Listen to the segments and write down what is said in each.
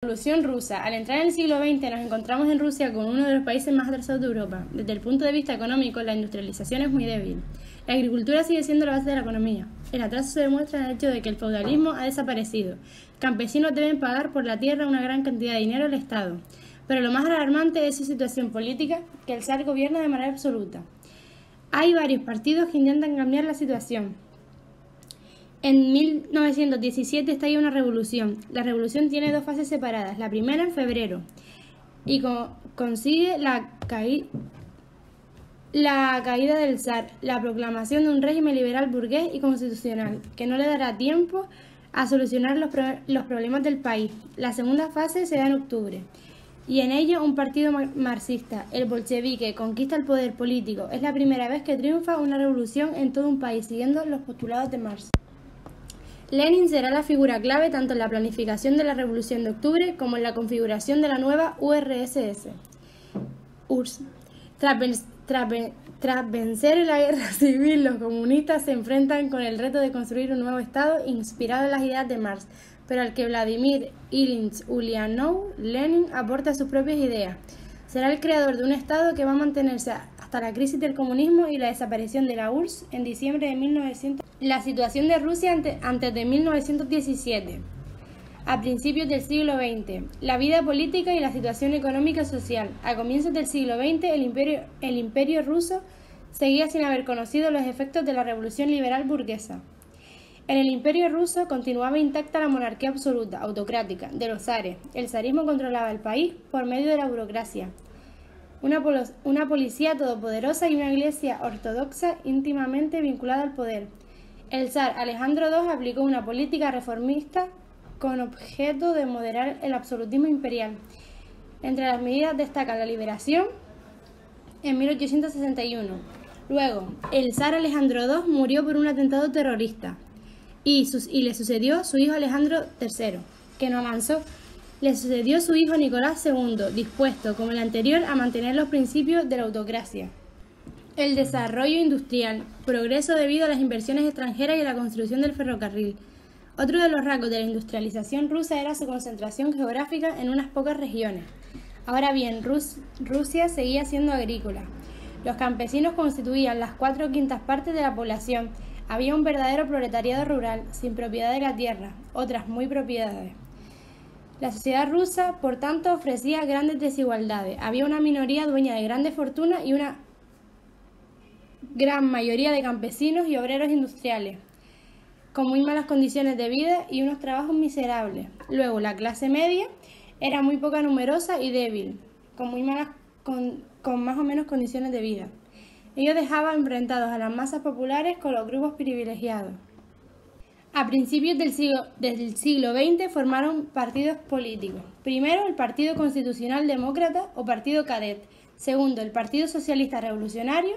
Revolución rusa. Al entrar en el siglo XX nos encontramos en Rusia con uno de los países más atrasados de Europa. Desde el punto de vista económico, la industrialización es muy débil. La agricultura sigue siendo la base de la economía. El atraso se demuestra en el hecho de que el feudalismo ha desaparecido. Campesinos deben pagar por la tierra una gran cantidad de dinero al Estado. Pero lo más alarmante es su situación política, que el zar gobierna de manera absoluta. Hay varios partidos que intentan cambiar la situación. En 1917 estalla una revolución. La revolución tiene dos fases separadas. La primera en febrero y consigue la caída del zar, la proclamación de un régimen liberal burgués y constitucional, que no le dará tiempo a solucionar los problemas del país. La segunda fase se da en octubre y en ella un partido marxista, el bolchevique, conquista el poder político. Es la primera vez que triunfa una revolución en todo un país siguiendo los postulados de Marx. Lenin será la figura clave tanto en la planificación de la Revolución de Octubre como en la configuración de la nueva URSS. Tras vencer en la guerra civil, los comunistas se enfrentan con el reto de construir un nuevo Estado inspirado en las ideas de Marx, pero al que Vladimir Ilich Ulyanov, Lenin aporta sus propias ideas. Será el creador de un Estado que va a mantenerse hasta la crisis del comunismo y la desaparición de la URSS en diciembre de 1900. La situación de Rusia antes de 1917. A principios del siglo XX, la vida política y la situación económica y social. A comienzos del siglo XX, el imperio ruso seguía sin haber conocido los efectos de la revolución liberal burguesa. En el imperio ruso continuaba intacta la monarquía absoluta, autocrática, de los zares. El zarismo controlaba el país por medio de la burocracia, una policía todopoderosa y una iglesia ortodoxa íntimamente vinculada al poder. El zar Alejandro II aplicó una política reformista con objeto de moderar el absolutismo imperial. Entre las medidas destaca la liberación en 1861. Luego, el zar Alejandro II murió por un atentado terrorista y le sucedió su hijo Alejandro III, que no avanzó. Le sucedió su hijo Nicolás II, dispuesto, como el anterior, a mantener los principios de la autocracia. El desarrollo industrial, progreso debido a las inversiones extranjeras y a la construcción del ferrocarril. Otro de los rasgos de la industrialización rusa era su concentración geográfica en unas pocas regiones. Ahora bien, Rusia seguía siendo agrícola. Los campesinos constituían las 4/5 partes de la población. Había un verdadero proletariado rural, sin propiedad de la tierra, otras muy propiedades. La sociedad rusa, por tanto, ofrecía grandes desigualdades. Había una minoría dueña de grandes fortunas y una gran mayoría de campesinos y obreros industriales, con muy malas condiciones de vida y unos trabajos miserables. Luego, la clase media era muy poca numerosa y débil, con más o menos condiciones de vida. Ellos dejaban enfrentados a las masas populares con los grupos privilegiados. A principios del siglo XX formaron partidos políticos. Primero, el Partido Constitucional Demócrata o Partido Cadet. Segundo, el Partido Socialista Revolucionario.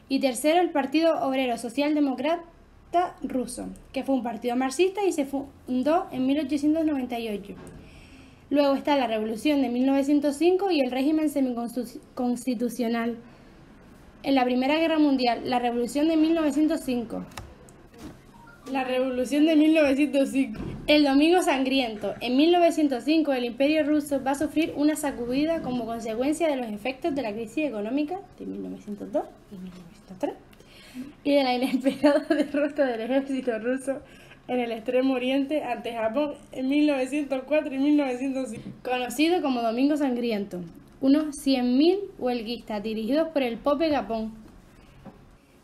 Y tercero, el Partido Obrero Socialdemócrata Ruso, que fue un partido marxista y se fundó en 1898. Luego está la Revolución de 1905 y el régimen semiconstitucional. En la Primera Guerra Mundial, la Revolución de 1905. La Revolución de 1905. El Domingo Sangriento. En 1905 el Imperio ruso va a sufrir una sacudida como consecuencia de los efectos de la crisis económica de 1902 y 1903 y de la inesperada derrota del ejército ruso en el Extremo Oriente ante Japón en 1904 y 1905. Conocido como Domingo Sangriento. Unos 100.000 huelguistas dirigidos por el Pope Gapón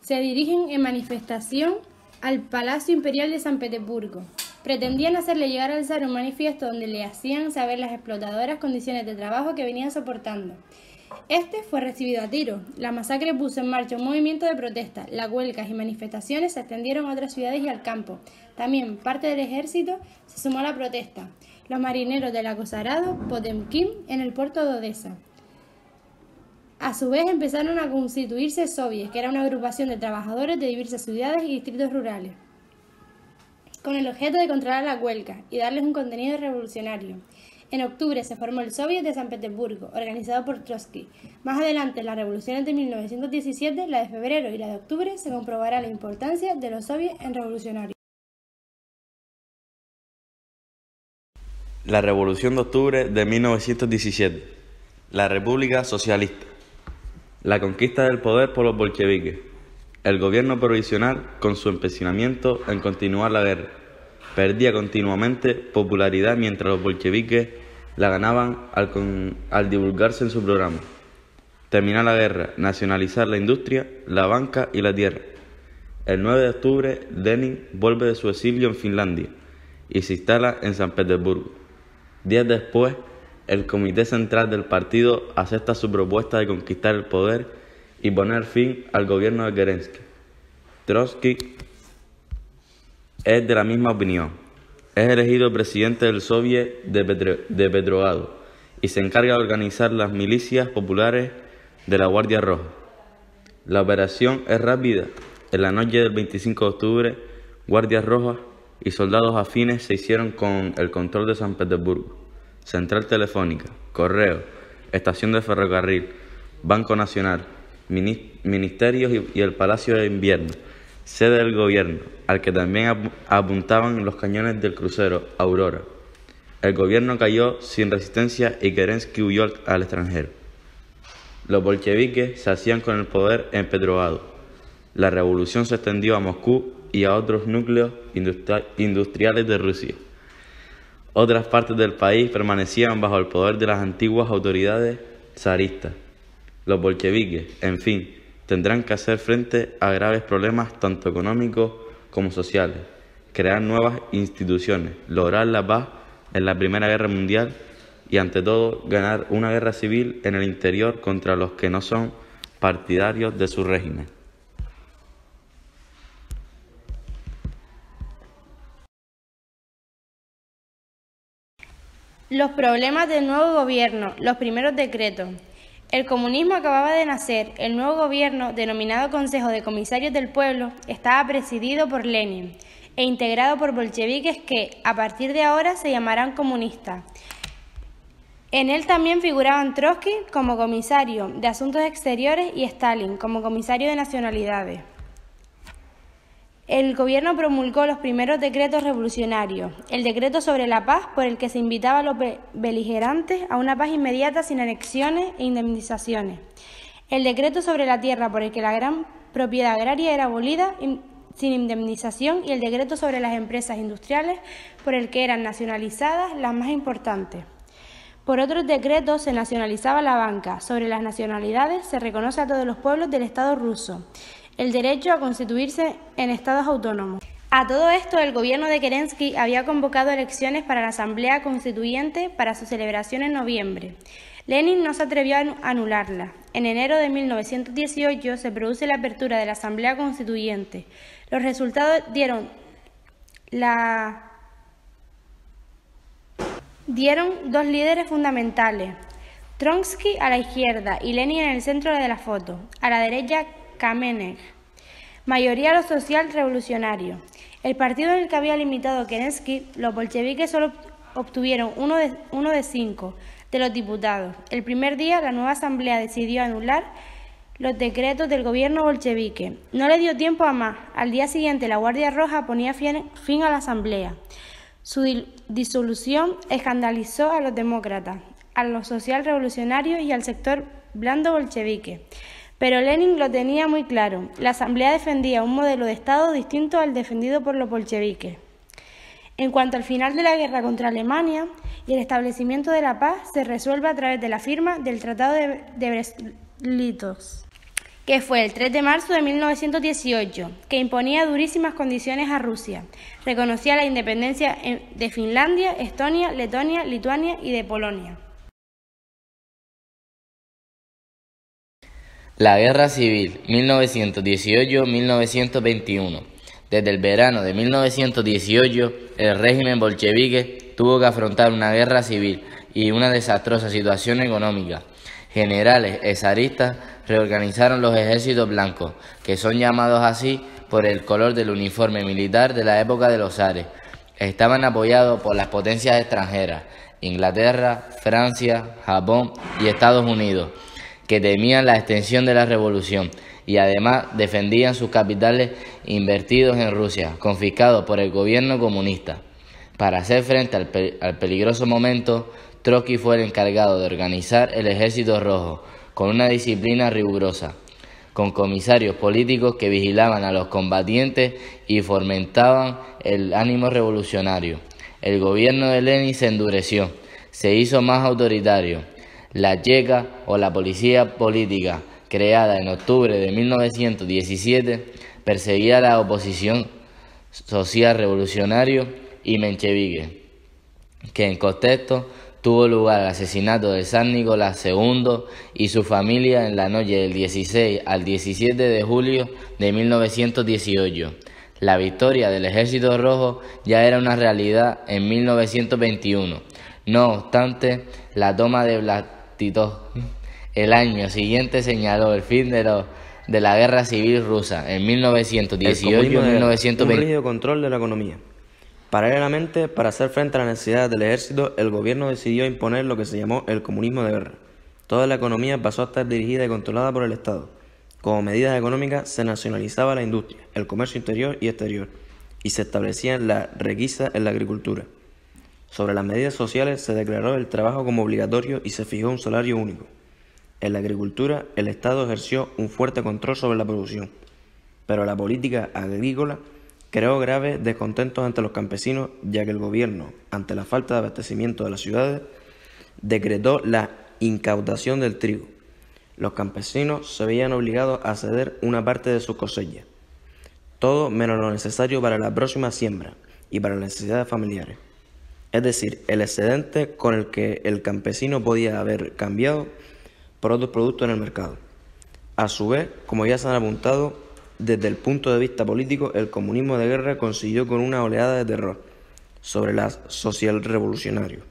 se dirigen en manifestación al Palacio Imperial de San Petersburgo. Pretendían hacerle llegar al zar un manifiesto donde le hacían saber las explotadoras condiciones de trabajo que venían soportando. Este fue recibido a tiros. La masacre puso en marcha un movimiento de protesta. Las huelgas y manifestaciones se extendieron a otras ciudades y al campo. También parte del ejército se sumó a la protesta. Los marineros del acosado Potemkin en el puerto de Odessa. A su vez empezaron a constituirse soviets, que era una agrupación de trabajadores de diversas ciudades y distritos rurales, con el objeto de controlar las huelgas y darles un contenido revolucionario. En octubre se formó el Soviet de San Petersburgo, organizado por Trotsky. Más adelante, en las revoluciones de 1917, la de febrero y la de octubre, se comprobará la importancia de los soviets en revolucionarios. La Revolución de Octubre de 1917. La República Socialista. La conquista del poder por los bolcheviques. El gobierno provisional, con su empecinamiento en continuar la guerra, perdía continuamente popularidad mientras los bolcheviques la ganaban al divulgarse en su programa. Terminar la guerra, nacionalizar la industria, la banca y la tierra. El 9 de octubre, Lenin vuelve de su exilio en Finlandia y se instala en San Petersburgo. Días después, el Comité Central del partido acepta su propuesta de conquistar el poder y poner fin al gobierno de Kerensky. Trotsky es de la misma opinión. Es elegido presidente del Soviet de Petrogrado y se encarga de organizar las milicias populares de la Guardia Roja. La operación es rápida. En la noche del 25 de octubre, guardias rojas y soldados afines se hicieron con el control de San Petersburgo, central telefónica, correo, estación de ferrocarril, Banco Nacional, ministerios y el Palacio de Invierno, sede del gobierno, al que también apuntaban los cañones del crucero Aurora. El gobierno cayó sin resistencia y Kerensky huyó al extranjero. Los bolcheviques se hacían con el poder en Petrogrado. La revolución se extendió a Moscú y a otros núcleos industriales de Rusia. Otras partes del país permanecían bajo el poder de las antiguas autoridades zaristas. Los bolcheviques, en fin, tendrán que hacer frente a graves problemas tanto económicos como sociales, crear nuevas instituciones, lograr la paz en la Primera Guerra Mundial y, ante todo, ganar una guerra civil en el interior contra los que no son partidarios de su régimen. Los problemas del nuevo gobierno, los primeros decretos. El comunismo acababa de nacer. El nuevo gobierno, denominado Consejo de Comisarios del Pueblo, estaba presidido por Lenin e integrado por bolcheviques que, a partir de ahora, se llamarán comunistas. En él también figuraban Trotsky como comisario de Asuntos Exteriores y Stalin como comisario de Nacionalidades. El gobierno promulgó los primeros decretos revolucionarios: el decreto sobre la paz, por el que se invitaba a los beligerantes a una paz inmediata sin anexiones e indemnizaciones; el decreto sobre la tierra, por el que la gran propiedad agraria era abolida sin indemnización; y el decreto sobre las empresas industriales, por el que eran nacionalizadas las más importantes. Por otros decretos se nacionalizaba la banca. Sobre las nacionalidades se reconoce a todos los pueblos del Estado ruso el derecho a constituirse en estados autónomos. A todo esto, el gobierno de Kerensky había convocado elecciones para la Asamblea Constituyente para su celebración en noviembre. Lenin no se atrevió a anularla. En enero de 1918 se produce la apertura de la Asamblea Constituyente. Los resultados dieron dos líderes fundamentales: Trotsky a la izquierda y Lenin en el centro de la foto. A la derecha, Kamenev. Mayoría a los social revolucionarios. El partido en el que había limitado Kerensky, los bolcheviques, solo obtuvieron uno de 5 de los diputados. El primer día, la nueva asamblea decidió anular los decretos del gobierno bolchevique. No le dio tiempo a más. Al día siguiente, la Guardia Roja ponía fin a la asamblea. Su disolución escandalizó a los demócratas, a los social revolucionarios y al sector blando bolchevique. Pero Lenin lo tenía muy claro: la asamblea defendía un modelo de Estado distinto al defendido por los bolcheviques. En cuanto al final de la guerra contra Alemania y el establecimiento de la paz, se resuelve a través de la firma del Tratado de Brest-Litovsk, que fue el 3 de marzo de 1918, que imponía durísimas condiciones a Rusia. Reconocía la independencia de Finlandia, Estonia, Letonia, Lituania y de Polonia. La Guerra Civil, 1918-1921. Desde el verano de 1918, el régimen bolchevique tuvo que afrontar una guerra civil y una desastrosa situación económica. Generales zaristas reorganizaron los ejércitos blancos, que son llamados así por el color del uniforme militar de la época de los zares. Estaban apoyados por las potencias extranjeras: Inglaterra, Francia, Japón y Estados Unidos, que temían la extensión de la revolución y además defendían sus capitales invertidos en Rusia, confiscados por el gobierno comunista. Para hacer frente al peligroso momento, Trotsky fue el encargado de organizar el Ejército Rojo con una disciplina rigurosa, con comisarios políticos que vigilaban a los combatientes y fomentaban el ánimo revolucionario. El gobierno de Lenin se endureció, se hizo más autoritario. La Cheka, o la policía política, creada en octubre de 1917, perseguía a la oposición social revolucionario y menchevique, que en contexto tuvo lugar el asesinato del zar Nicolás II y su familia en la noche del 16 al 17 de julio de 1918. La victoria del Ejército Rojo ya era una realidad en 1921. No obstante, la toma de Vladivostock el año siguiente señaló el fin de la Guerra Civil Rusa en 1918-1920. Un rígido control de la economía. Paralelamente, para hacer frente a las necesidades del ejército, el gobierno decidió imponer lo que se llamó el comunismo de guerra. Toda la economía pasó a estar dirigida y controlada por el Estado. Como medidas económicas, se nacionalizaba la industria, el comercio interior y exterior, y se establecían la requisa en la agricultura. Sobre las medidas sociales, se declaró el trabajo como obligatorio y se fijó un salario único. En la agricultura, el Estado ejerció un fuerte control sobre la producción, pero la política agrícola creó graves descontentos entre los campesinos, ya que el gobierno, ante la falta de abastecimiento de las ciudades, decretó la incautación del trigo. Los campesinos se veían obligados a ceder una parte de sus cosechas, todo menos lo necesario para la próxima siembra y para las necesidades familiares. Es decir, el excedente con el que el campesino podía haber cambiado por otros productos en el mercado. A su vez, como ya se han apuntado, desde el punto de vista político, el comunismo de guerra consiguió con una oleada de terror sobre los socialrevolucionarios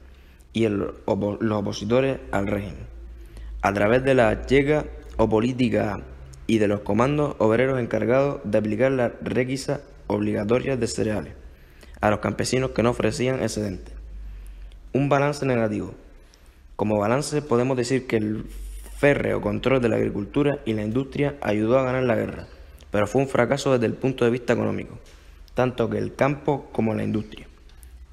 y los opositores al régimen, a través de la Cheka o política y de los comandos obreros encargados de aplicar las requisas obligatorias de cereales a los campesinos que no ofrecían excedentes. Un balance negativo. Como balance podemos decir que el férreo control de la agricultura y la industria ayudó a ganar la guerra, pero fue un fracaso desde el punto de vista económico, tanto que el campo como la industria.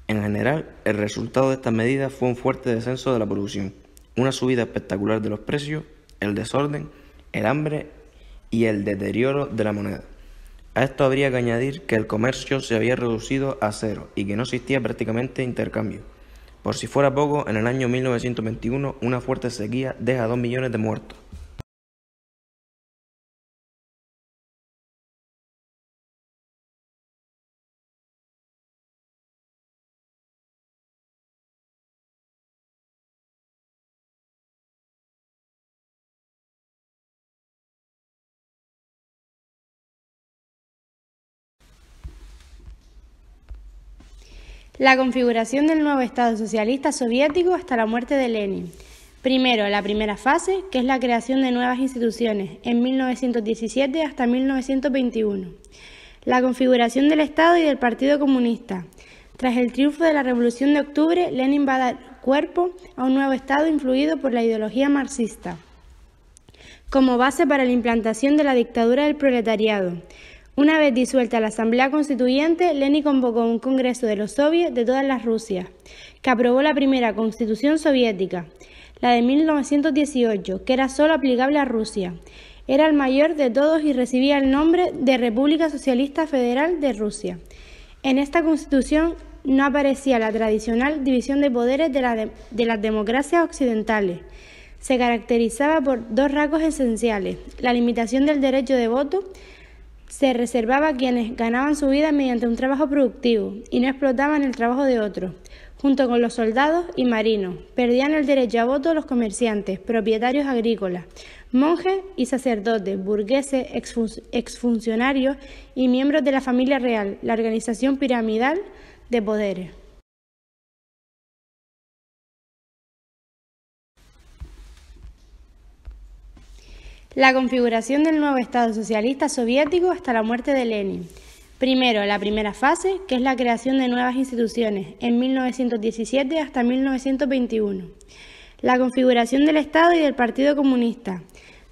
En general, el resultado de estas medidas fue un fuerte descenso de la producción, una subida espectacular de los precios, el desorden, el hambre y el deterioro de la moneda. A esto habría que añadir que el comercio se había reducido a cero y que no existía prácticamente intercambio. Por si fuera poco, en el año 1921 una fuerte sequía deja 2 millones de muertos. La configuración del nuevo Estado socialista soviético hasta la muerte de Lenin. Primero, la primera fase, que es la creación de nuevas instituciones, en 1917 hasta 1921. La configuración del Estado y del Partido Comunista. Tras el triunfo de la Revolución de Octubre, Lenin va a dar cuerpo a un nuevo Estado influido por la ideología marxista, como base para la implantación de la dictadura del proletariado. Una vez disuelta la Asamblea Constituyente, Lenin convocó un congreso de los soviets de todas las Rusias, que aprobó la primera Constitución soviética, la de 1918, que era solo aplicable a Rusia. Era el mayor de todos y recibía el nombre de República Socialista Federal de Rusia. En esta Constitución no aparecía la tradicional división de poderes de las democracias occidentales. Se caracterizaba por dos rasgos esenciales: la limitación del derecho de voto. Se reservaba a quienes ganaban su vida mediante un trabajo productivo y no explotaban el trabajo de otros, junto con los soldados y marinos. Perdían el derecho a voto los comerciantes, propietarios agrícolas, monjes y sacerdotes, burgueses, exfuncionarios y miembros de la familia real, la organización piramidal de poderes. La configuración del nuevo Estado socialista soviético hasta la muerte de Lenin. Primero, la primera fase, que es la creación de nuevas instituciones, en 1917 hasta 1921. La configuración del Estado y del Partido Comunista.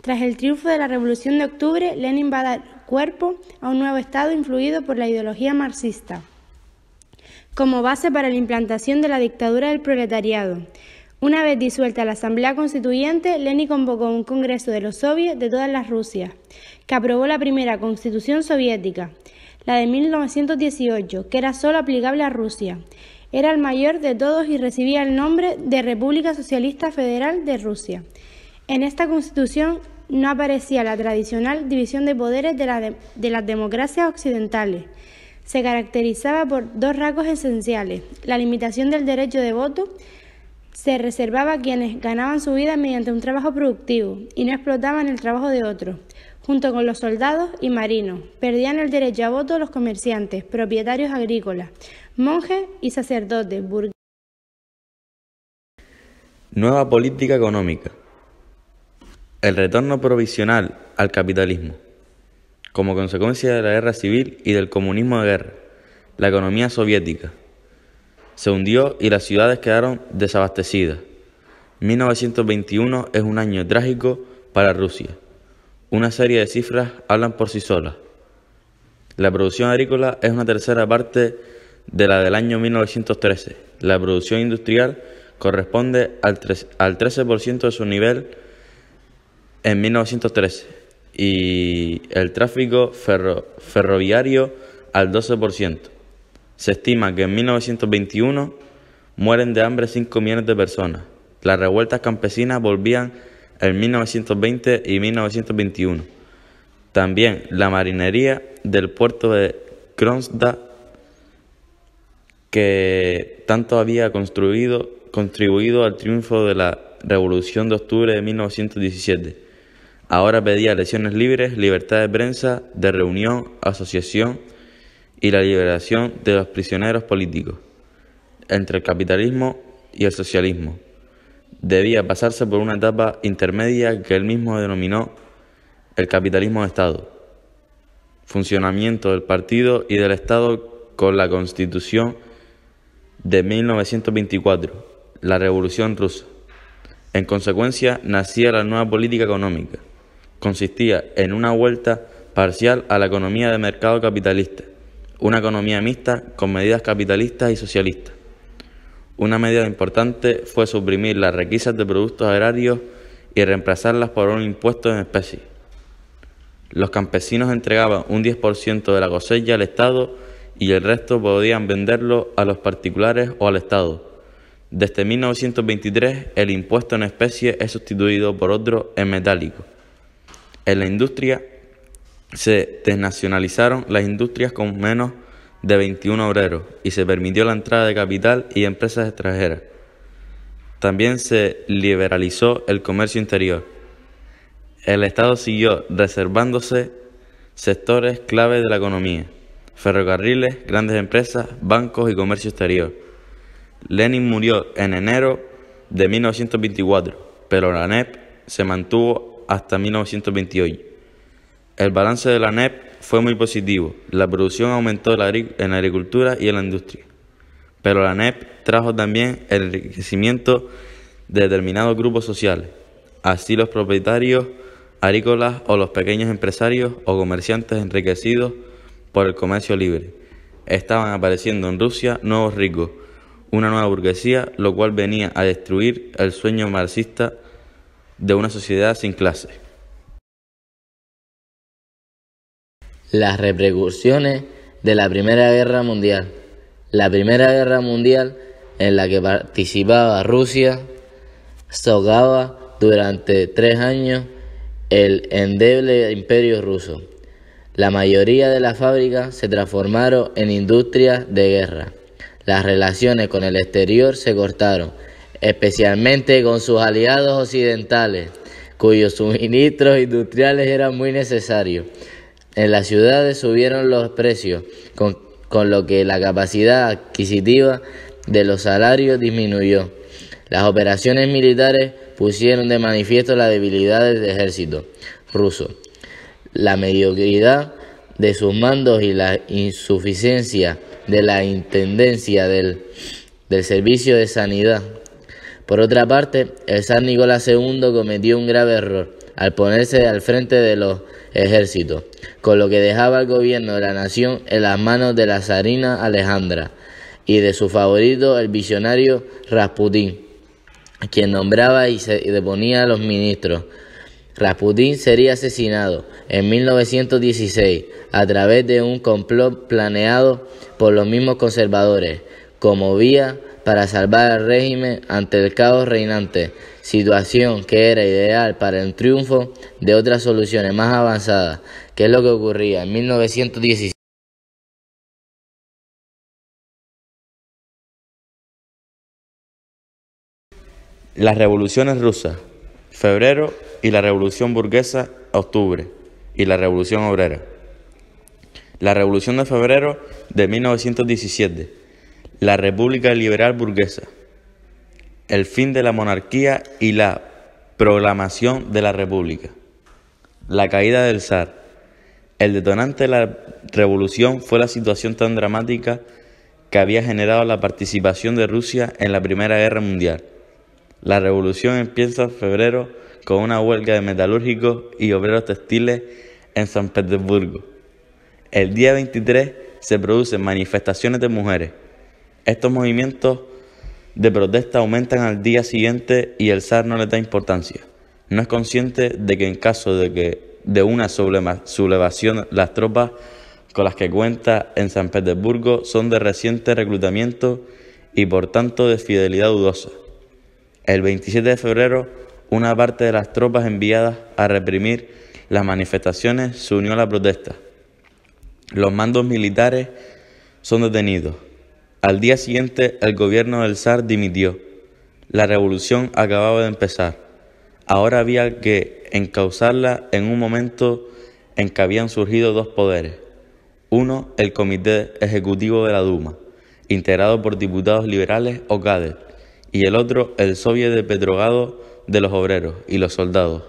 Tras el triunfo de la Revolución de Octubre, Lenin va a dar cuerpo a un nuevo Estado influido por la ideología marxista, como base para la implantación de la dictadura del proletariado. Una vez disuelta la Asamblea Constituyente, Lenin convocó un congreso de los soviets de todas las Rusias, que aprobó la primera constitución soviética, la de 1918, que era solo aplicable a Rusia. Era el mayor de todos y recibía el nombre de República Socialista Federal de Rusia. En esta constitución no aparecía la tradicional división de poderes de las democracias occidentales. Se caracterizaba por dos rasgos esenciales: la limitación del derecho de voto. Se reservaba a quienes ganaban su vida mediante un trabajo productivo y no explotaban el trabajo de otros, junto con los soldados y marinos. Perdían el derecho a voto los comerciantes, propietarios agrícolas, monjes y sacerdotes, burgueses. Nueva política económica. El retorno provisional al capitalismo. Como consecuencia de la guerra civil y del comunismo de guerra, la economía soviética se hundió y las ciudades quedaron desabastecidas. 1921 es un año trágico para Rusia. Una serie de cifras hablan por sí solas. La producción agrícola es una tercera parte de la del año 1913. La producción industrial corresponde al 13% de su nivel en 1913 y el tráfico ferroviario al 12%. Se estima que en 1921 mueren de hambre 5 millones de personas. Las revueltas campesinas volvían en 1920 y 1921. También la marinería del puerto de Kronstadt, que tanto había contribuido al triunfo de la Revolución de Octubre de 1917. Ahora pedía elecciones libres, libertad de prensa, de reunión, asociación y la liberación de los prisioneros políticos. Entre el capitalismo y el socialismo debía pasarse por una etapa intermedia que él mismo denominó el capitalismo de Estado. Funcionamiento del partido y del Estado con la Constitución de 1924, la Revolución Rusa. En consecuencia, nacía la nueva política económica. Consistía en una vuelta parcial a la economía de mercado capitalista, una economía mixta con medidas capitalistas y socialistas. Una medida importante fue suprimir las requisas de productos agrarios y reemplazarlas por un impuesto en especie. Los campesinos entregaban un 10% de la cosecha al Estado y el resto podían venderlo a los particulares o al Estado. Desde 1923 el impuesto en especie es sustituido por otro en metálico. En la industria se desnacionalizaron las industrias con menos de 21 obreros y se permitió la entrada de capital y empresas extranjeras. También se liberalizó el comercio interior. El Estado siguió reservándose sectores clave de la economía: ferrocarriles, grandes empresas, bancos y comercio exterior. Lenin murió en enero de 1924, pero la NEP se mantuvo hasta 1928. El balance de la NEP fue muy positivo. La producción aumentó en la agricultura y en la industria. Pero la NEP trajo también el enriquecimiento de determinados grupos sociales. Así los propietarios agrícolas o los pequeños empresarios o comerciantes enriquecidos por el comercio libre. Estaban apareciendo en Rusia nuevos ricos, una nueva burguesía, lo cual venía a destruir el sueño marxista de una sociedad sin clase. Las repercusiones de la Primera Guerra Mundial. La Primera Guerra Mundial, en la que participaba Rusia, socavaba durante 3 años el endeble imperio ruso. La mayoría de las fábricas se transformaron en industrias de guerra. Las relaciones con el exterior se cortaron, especialmente con sus aliados occidentales, cuyos suministros industriales eran muy necesarios. En las ciudades subieron los precios, con lo que la capacidad adquisitiva de los salarios disminuyó. Las operaciones militares pusieron de manifiesto la debilidad del ejército ruso, la mediocridad de sus mandos y la insuficiencia de la intendencia del servicio de sanidad. Por otra parte, el zar Nicolás II cometió un grave error al ponerse al frente de los ejércitos, con lo que dejaba el gobierno de la nación en las manos de la zarina Alejandra, y de su favorito, el visionario Rasputín, quien nombraba y deponía a los ministros. Rasputín sería asesinado en 1916 a través de un complot planeado por los mismos conservadores, como vía para salvar al régimen ante el caos reinante, situación que era ideal para el triunfo de otras soluciones más avanzadas, que es lo que ocurría en 1916. Las revoluciones rusas, febrero, y la revolución burguesa, octubre, y la revolución obrera. La revolución de febrero de 1917, la República Liberal Burguesa, el fin de la monarquía y la proclamación de la República. La caída del zar. El detonante de la revolución fue la situación tan dramática que había generado la participación de Rusia en la Primera Guerra Mundial. La revolución empieza en febrero con una huelga de metalúrgicos y obreros textiles en San Petersburgo. El día 23 se producen manifestaciones de mujeres. Estos movimientos de protesta aumentan al día siguiente y el zar no le da importancia. No es consciente de que en caso de una sublevación, las tropas con las que cuenta en San Petersburgo son de reciente reclutamiento y por tanto de fidelidad dudosa. El 27 de febrero, una parte de las tropas enviadas a reprimir las manifestaciones se unió a la protesta. Los mandos militares son detenidos. Al día siguiente, el gobierno del zar dimitió. La revolución acababa de empezar. Ahora había que encauzarla en un momento en que habían surgido dos poderes. Uno, el Comité Ejecutivo de la Duma, integrado por diputados liberales o cadets, y el otro, el Soviet de Petrogrado de los obreros y los soldados,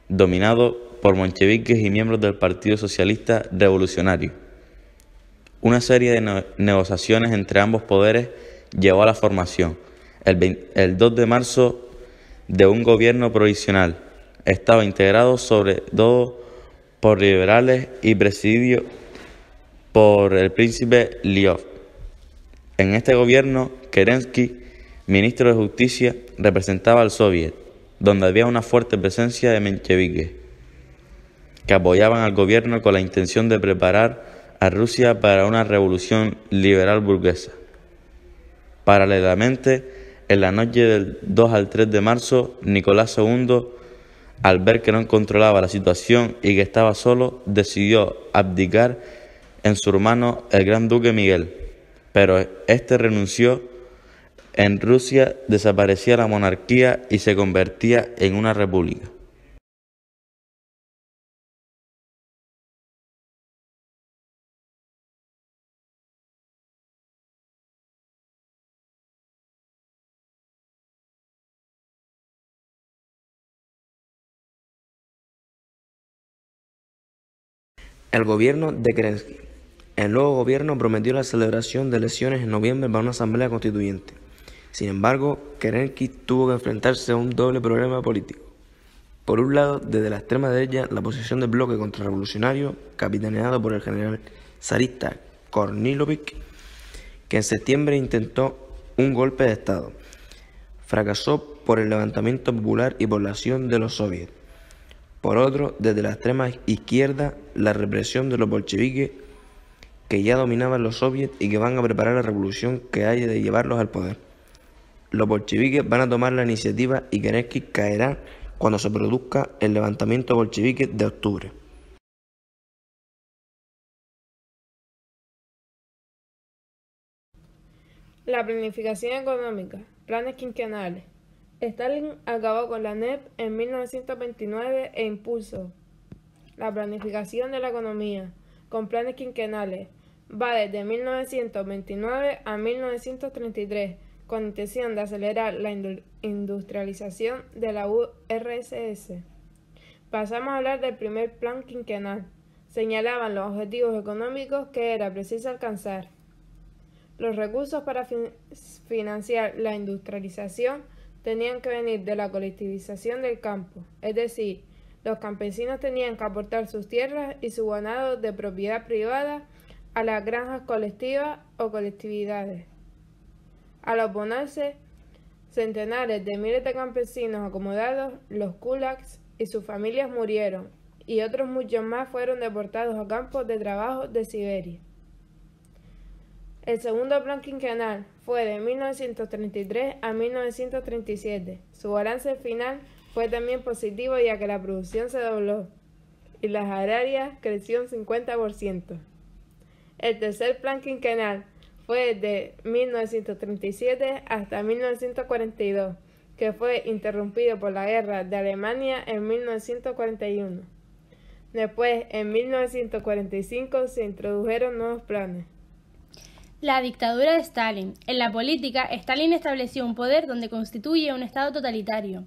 dominado por mencheviques y miembros del Partido Socialista Revolucionario. Una serie de negociaciones entre ambos poderes llevó a la formación, el 2 de marzo, de un gobierno provisional. Estaba integrado sobre todo por liberales y presidido por el príncipe Liov. En este gobierno, Kerensky, ministro de Justicia, representaba al Soviet, donde había una fuerte presencia de mencheviques, que apoyaban al gobierno con la intención de preparar a Rusia para una revolución liberal burguesa. Paralelamente, en la noche del 2 al 3 de marzo, Nicolás II, al ver que no controlaba la situación y que estaba solo, decidió abdicar en su hermano el gran duque Miguel, pero este renunció. En Rusia desaparecía la monarquía y se convertía en una república. El gobierno de Kerensky. El nuevo gobierno prometió la celebración de elecciones en noviembre para una asamblea constituyente. Sin embargo, Kerensky tuvo que enfrentarse a un doble problema político. Por un lado, desde la extrema derecha, la posición del bloque contrarrevolucionario, capitaneado por el general zarista Kornilovic, que en septiembre intentó un golpe de Estado. Fracasó por el levantamiento popular y por la acción de los soviets. Por otro, desde la extrema izquierda, la represión de los bolcheviques, que ya dominaban los soviets y que van a preparar la revolución que hay de llevarlos al poder. Los bolcheviques van a tomar la iniciativa y Kerensky caerá cuando se produzca el levantamiento bolchevique de octubre. La planificación económica, planes quinquenales. Stalin acabó con la NEP en 1929 e impuso la planificación de la economía con planes quinquenales. Va desde 1929 a 1933, con intención de acelerar la industrialización de la URSS. Pasamos a hablar del primer plan quinquenal. Señalaban los objetivos económicos que era preciso alcanzar. Los recursos para financiar la industrialización tenían que venir de la colectivización del campo, es decir, los campesinos tenían que aportar sus tierras y su ganado de propiedad privada a las granjas colectivas o colectividades. Al oponerse centenares de miles de campesinos acomodados, los kulaks y sus familias murieron, y otros muchos más fueron deportados a campos de trabajo de Siberia. El segundo plan quinquenal fue de 1933 a 1937. Su balance final fue también positivo, ya que la producción se dobló y las agrarias creció un 50%. El tercer plan quinquenal fue de 1937 hasta 1942, que fue interrumpido por la guerra de Alemania en 1941. Después, en 1945, se introdujeron nuevos planes. La dictadura de Stalin. En la política, Stalin estableció un poder donde constituye un estado totalitario.